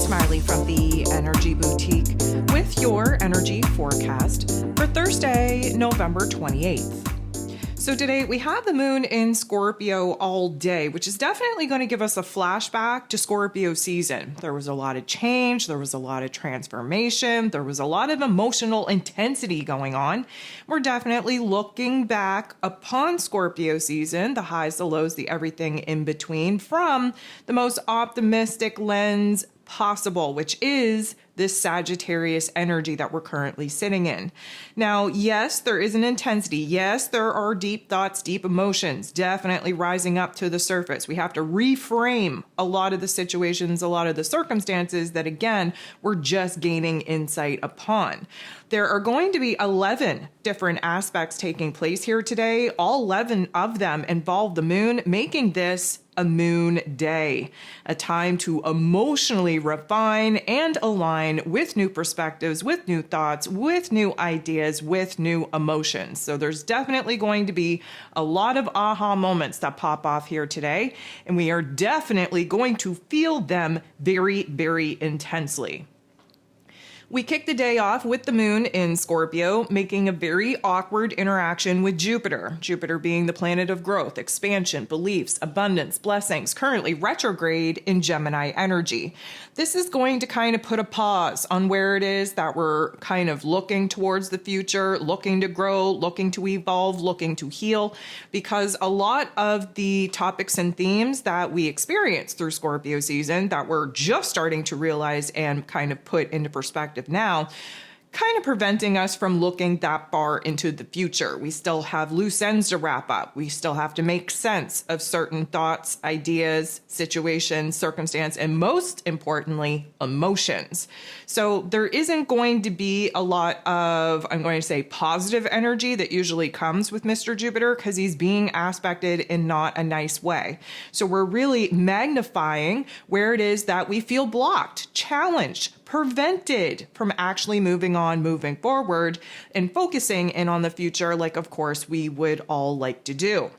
Smiley from the Energy Boutique with your energy forecast for Thursday, November 28th. So today we have the moon in Scorpio all day, which is definitely going to give us a flashback to Scorpio season. There was a lot of change. There was a lot of transformation. There was a lot of emotional intensity going on. We're definitely looking back upon Scorpio season, the highs, the lows, the everything in between, from the most optimistic lens possible, which is this Sagittarius energy that we're currently sitting in. Now, yes, there is an intensity. Yes, there are deep thoughts, deep emotions definitely rising up to the surface. We have to reframe a lot of the situations, a lot of the circumstances that, again, we're just gaining insight upon. There are going to be 11 different aspects taking place here today. All 11 of them involve the moon, making this a moon day, a time to emotionally refine and align with new perspectives, with new thoughts, with new ideas, with new emotions. So there's definitely going to be a lot of aha moments that pop off here today, and we are definitely going to feel them very, very intensely. We kick the day off with the moon in Scorpio, making a very awkward interaction with Jupiter. Jupiter being the planet of growth, expansion, beliefs, abundance, blessings, currently retrograde in Gemini energy. This is going to kind of put a pause on where it is that we're kind of looking towards the future, looking to grow, looking to evolve, looking to heal, because a lot of the topics and themes that we experience through Scorpio season that we're just starting to realize and kind of put into perspective now, kind of preventing us from looking that far into the future. We still have loose ends to wrap up. We still have to make sense of certain thoughts, ideas, situations, circumstance, and most importantly, emotions. So there isn't going to be a lot of, I'm going to say, positive energy that usually comes with Mr. Jupiter because he's being aspected in not a nice way. So we're really magnifying where it is that we feel blocked, challenged, prevented from actually moving on, moving forward, and focusing in on the future like, of course, we would all like to do.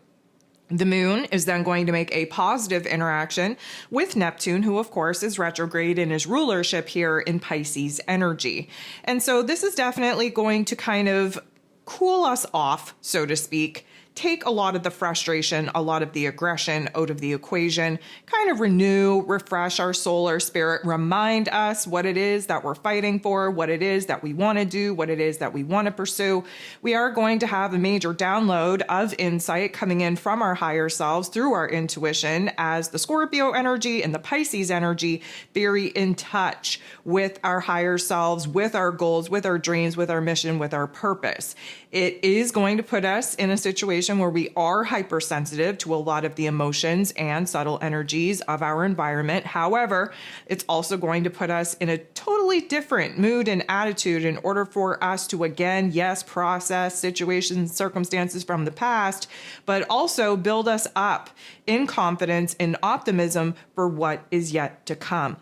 The moon is then going to make a positive interaction with Neptune, who, of course, is retrograde in his rulership here in Pisces energy. And so this is definitely going to kind of cool us off, so to speak, take a lot of the frustration, a lot of the aggression out of the equation, kind of renew, refresh our soul, our spirit, remind us what it is that we're fighting for, what it is that we want to do, what it is that we want to pursue. We are going to have a major download of insight coming in from our higher selves through our intuition as the Scorpio energy and the Pisces energy very in touch with our higher selves, with our goals, with our dreams, with our mission, with our purpose. It is going to put us in a situation where we are hypersensitive to a lot of the emotions and subtle energies of our environment. However, it's also going to put us in a totally different mood and attitude in order for us to, again, yes, process situations, circumstances from the past, but also build us up in confidence and optimism for what is yet to come.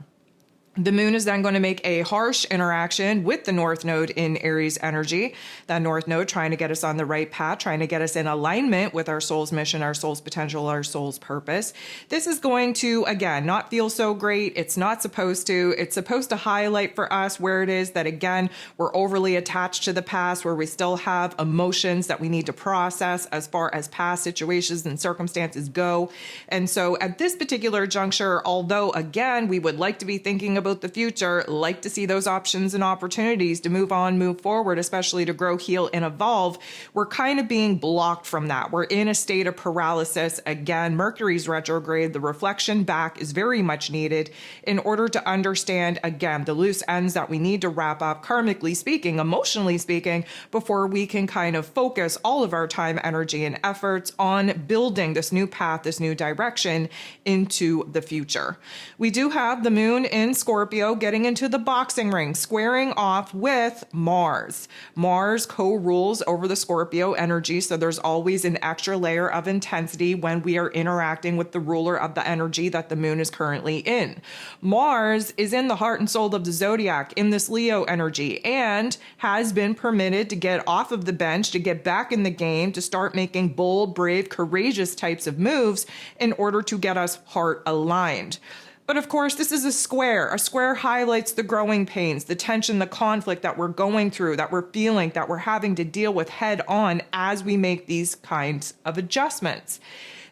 The moon is then going to make a harsh interaction with the North Node in Aries energy. That North Node trying to get us on the right path, trying to get us in alignment with our soul's mission, our soul's potential, our soul's purpose. This is going to, again, not feel so great. It's not supposed to. It's supposed to highlight for us where it is that, again, we're overly attached to the past, where we still have emotions that we need to process as far as past situations and circumstances go. And so at this particular juncture, although, again, we would like to be thinking about the future, like to see those options and opportunities to move on, move forward, especially to grow, heal, and evolve, we're kind of being blocked from that. We're in a state of paralysis. Again, Mercury's retrograde, the reflection back is very much needed in order to understand, again, the loose ends that we need to wrap up, karmically speaking, emotionally speaking, before we can kind of focus all of our time, energy, and efforts on building this new path, this new direction into the future. We do have the moon in Scorpio getting into the boxing ring, squaring off with Mars. Mars co-rules over the Scorpio energy, so there's always an extra layer of intensity when we are interacting with the ruler of the energy that the moon is currently in. Mars is in the heart and soul of the zodiac, in this Leo energy, and has been permitted to get off of the bench, to get back in the game, to start making bold, brave, courageous types of moves in order to get us heart aligned. But of course, this is a square. A square highlights the growing pains, the tension, the conflict that we're going through, that we're feeling, that we're having to deal with head on as we make these kinds of adjustments.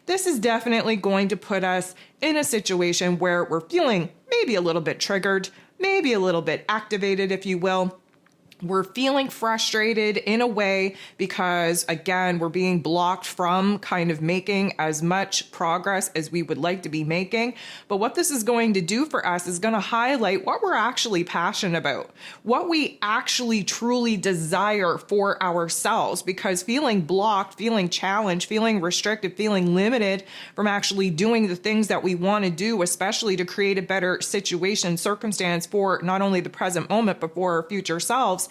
This is definitely going to put us in a situation where we're feeling maybe a little bit triggered, maybe a little bit activated, if you will. We're feeling frustrated in a way because, again, we're being blocked from kind of making as much progress as we would like to be making. But what this is going to do for us is going to highlight what we're actually passionate about, what we actually truly desire for ourselves, because feeling blocked, feeling challenged, feeling restricted, feeling limited from actually doing the things that we want to do, especially to create a better situation, circumstance for not only the present moment, but for our future selves.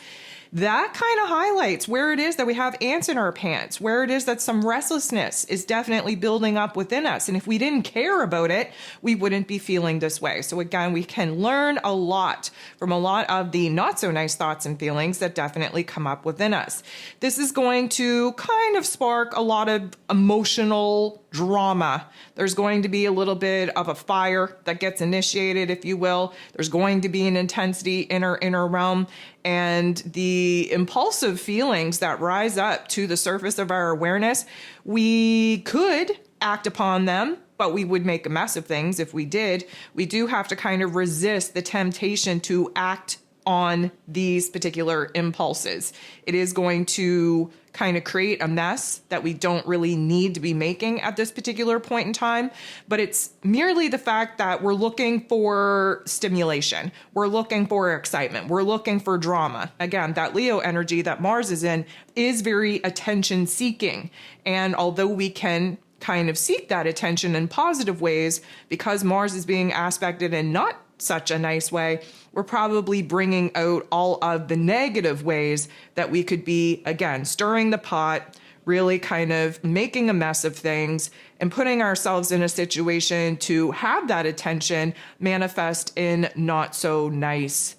That kind of highlights where it is that we have ants in our pants, where it is that some restlessness is definitely building up within us. And if we didn't care about it, we wouldn't be feeling this way. So again, we can learn a lot from a lot of the not so nice thoughts and feelings that definitely come up within us. This is going to kind of spark a lot of emotional drama. There's going to be a little bit of a fire that gets initiated, if you will. There's going to be an intensity in our inner realm, and the impulsive feelings that rise up to the surface of our awareness, we could act upon them, but we would make a mess of things if we did. We do have to kind of resist the temptation to act on these particular impulses. It is going to kind of create a mess that we don't really need to be making at this particular point in time, but it's merely the fact that we're looking for stimulation. We're looking for excitement. We're looking for drama. Again, that Leo energy that Mars is in is very attention seeking. And although we can kind of seek that attention in positive ways, because Mars is being aspected in not such a nice way, we're probably bringing out all of the negative ways that we could be, again, stirring the pot, really kind of making a mess of things and putting ourselves in a situation to have that attention manifest in not so nice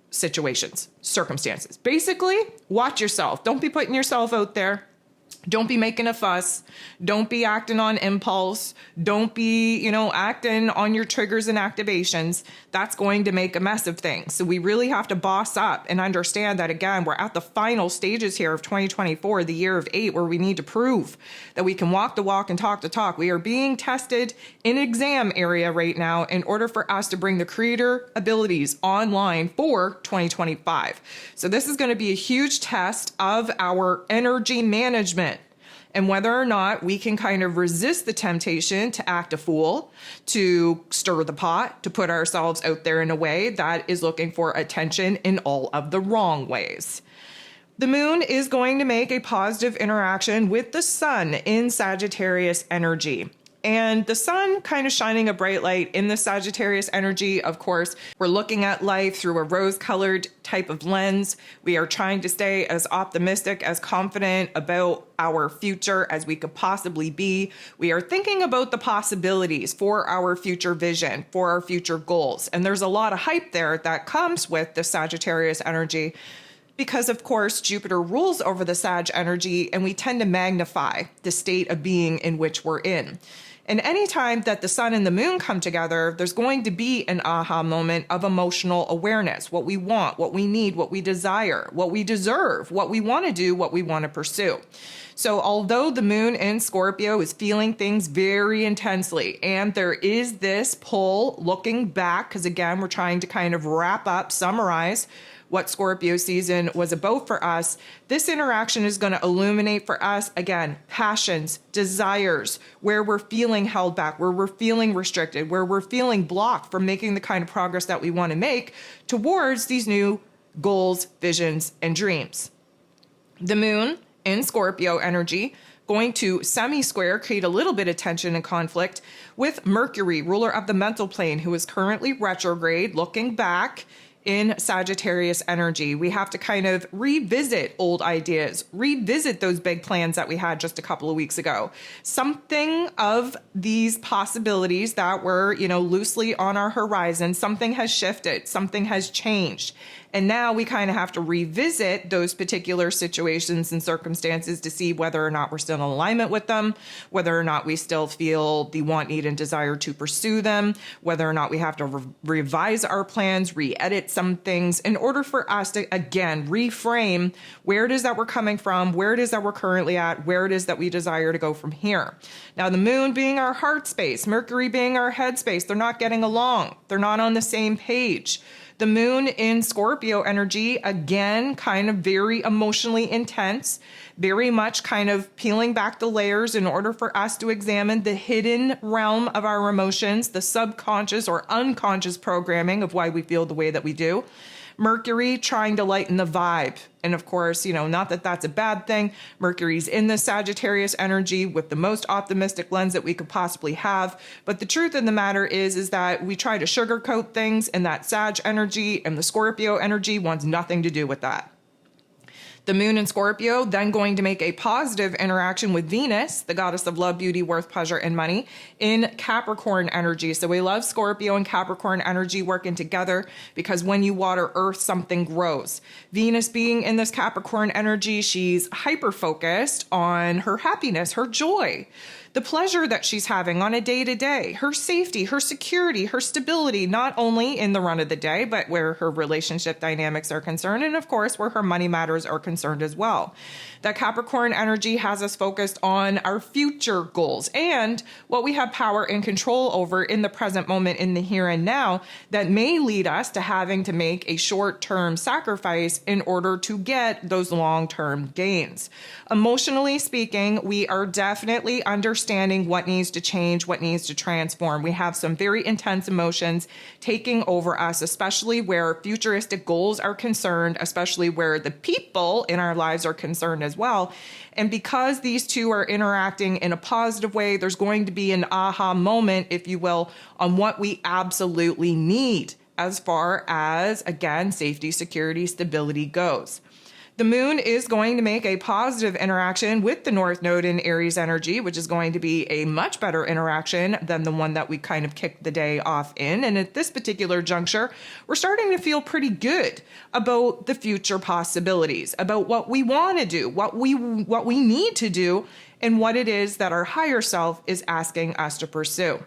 situations, circumstances. Basically, watch yourself. Don't be putting yourself out there. Don't be making a fuss. Don't be acting on impulse. Don't be, acting on your triggers and activations. That's going to make a mess of things. So we really have to boss up and understand that, again, we're at the final stages here of 2024, the year of 8, where we need to prove that we can walk the walk and talk the talk. We are being tested in exam area right now in order for us to bring the creator abilities online for 2025. So this is going to be a huge test of our energy management, and whether or not we can kind of resist the temptation to act a fool, to stir the pot, to put ourselves out there in a way that is looking for attention in all of the wrong ways. The moon is going to make a positive interaction with the sun in Sagittarius energy. And the sun kind of shining a bright light in the Sagittarius energy. Of course, we're looking at life through a rose-colored type of lens. We are trying to stay as optimistic, as confident about our future as we could possibly be. We are thinking about the possibilities for our future vision, for our future goals. And there's a lot of hype there that comes with the Sagittarius energy, because of course Jupiter rules over the Sag energy, and we tend to magnify the state of being in which we're in. And anytime that the sun and the moon come together, there's going to be an aha moment of emotional awareness, what we want, what we need, what we desire, what we deserve, what we want to do, what we want to pursue. So although the moon in Scorpio is feeling things very intensely, and there is this pull looking back, because again, we're trying to kind of wrap up, summarize what Scorpio season was about for us, this interaction is going to illuminate for us, again, passions, desires, where we're feeling held back, where we're feeling restricted, where we're feeling blocked from making the kind of progress that we want to make towards these new goals, visions, and dreams. The moon in Scorpio energy going to semi-square, create a little bit of tension and conflict with Mercury, ruler of the mental plane, who is currently retrograde, looking back in Sagittarius energy. We have to kind of revisit old ideas, revisit those big plans that we had just a couple of weeks ago. Something of these possibilities that were, loosely on our horizon, something has shifted, something has changed. And now we kind of have to revisit those particular situations and circumstances to see whether or not we're still in alignment with them, whether or not we still feel the want, need, and desire to pursue them, whether or not we have to revise our plans, re-edit some things in order for us to, again, reframe where it is that we're coming from, where it is that we're currently at, where it is that we desire to go from here. Now, the moon being our heart space, Mercury being our head space, they're not getting along. They're not on the same page. The moon in Scorpio energy, again, kind of very emotionally intense, very much kind of peeling back the layers in order for us to examine the hidden realm of our emotions, the subconscious or unconscious programming of why we feel the way that we do. Mercury trying to lighten the vibe. And of course, not that that's a bad thing. Mercury's in the Sagittarius energy with the most optimistic lens that we could possibly have. But the truth of the matter is that we try to sugarcoat things, and that Sag energy and the Scorpio energy wants nothing to do with that. The moon in Scorpio then going to make a positive interaction with Venus, the goddess of love, beauty, worth, pleasure, and money, in Capricorn energy. So we love Scorpio and Capricorn energy working together because when you water earth, something grows. Venus being in this Capricorn energy, she's hyper-focused on her happiness, her joy, the pleasure that she's having on a day-to-day, her safety, her security, her stability, not only in the run of the day, but where her relationship dynamics are concerned, and of course, where her money matters are concerned as well. That Capricorn energy has us focused on our future goals and what we have power and control over in the present moment, in the here and now, that may lead us to having to make a short-term sacrifice in order to get those long-term gains. Emotionally speaking, we are definitely understanding what needs to change, what needs to transform. We have some very intense emotions taking over us, especially where futuristic goals are concerned, especially where the people in our lives are concerned as well. And because these two are interacting in a positive way, there's going to be an aha moment, if you will, on what we absolutely need as far as, again, safety, security, stability goes. The moon is going to make a positive interaction with the North Node in Aries energy, which is going to be a much better interaction than the one that we kind of kicked the day off in. And at this particular juncture, we're starting to feel pretty good about the future possibilities, about what we want to do, what we need to do, and what it is that our higher self is asking us to pursue.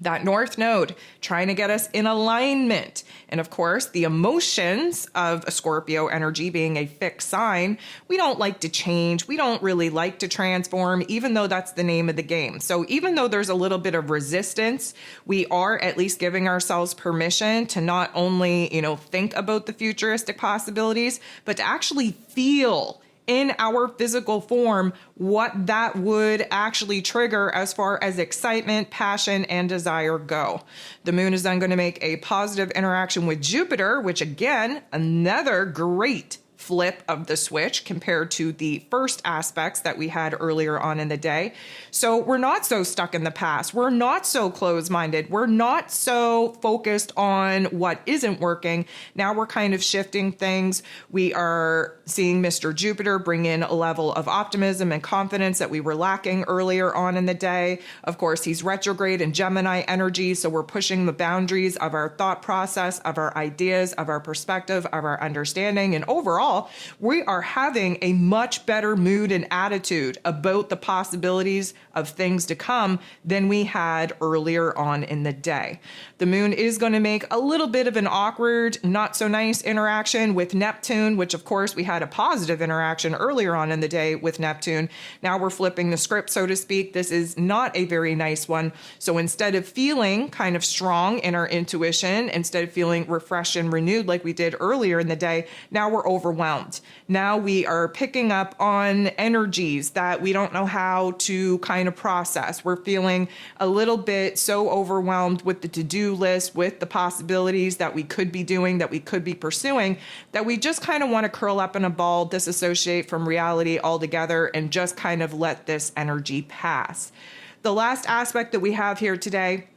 That North Node trying to get us in alignment. And of course, the emotions of a Scorpio energy being a fixed sign, we don't like to change. We don't really like to transform, even though that's the name of the game. So even though there's a little bit of resistance, we are at least giving ourselves permission to not only, think about the futuristic possibilities, but to actually feel in our physical form what that would actually trigger as far as excitement, passion, and desire go. The moon is then going to make a positive interaction with Jupiter, which again, another great flip of the switch compared to the first aspects that we had earlier on in the day. So we're not so stuck in the past. We're not so closed-minded. We're not so focused on what isn't working. Now we're kind of shifting things. We are seeing Mr. Jupiter bring in a level of optimism and confidence that we were lacking earlier on in the day. Of course, he's retrograde in Gemini energy, so we're pushing the boundaries of our thought process, of our ideas, of our perspective, of our understanding, and overall, we are having a much better mood and attitude about the possibilities of things to come than we had earlier on in the day. The moon is going to make a little bit of an awkward, not so nice interaction with Neptune, which of course we had a positive interaction earlier on in the day with Neptune. Now we're flipping the script, so to speak. This is not a very nice one. So instead of feeling kind of strong in our intuition, instead of feeling refreshed and renewed like we did earlier in the day, now we're overwhelmed. Now we are picking up on energies that we don't know how to kind of process. We're feeling a little bit so overwhelmed with the to-do list, with the possibilities that we could be doing, that we could be pursuing, that we just kind of want to curl up in a ball, disassociate from reality altogether, and just kind of let this energy pass. The last aspect that we have here today,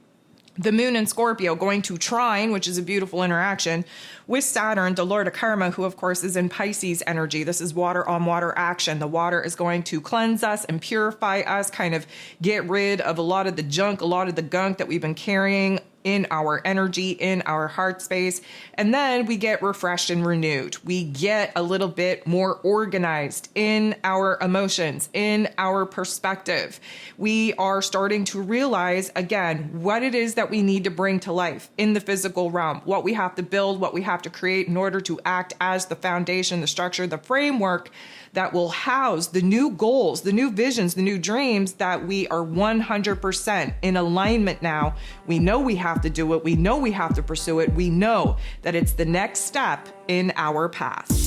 the moon in Scorpio going to trine, which is a beautiful interaction, with Saturn, the Lord of Karma, who of course is in Pisces energy. This is water on water action. The water is going to cleanse us and purify us, kind of get rid of a lot of the junk, a lot of the gunk that we've been carrying in our energy, in our heart space. And then we get refreshed and renewed. We get a little bit more organized in our emotions, in our perspective. We are starting to realize, again, what it is that we need to bring to life in the physical realm, what we have to build, what we have to create in order to act as the foundation, the structure, the framework that will house the new goals, the new visions, the new dreams that we are 100% in alignment now. We know we have to do it. We know we have to pursue it. We know that it's the next step in our path.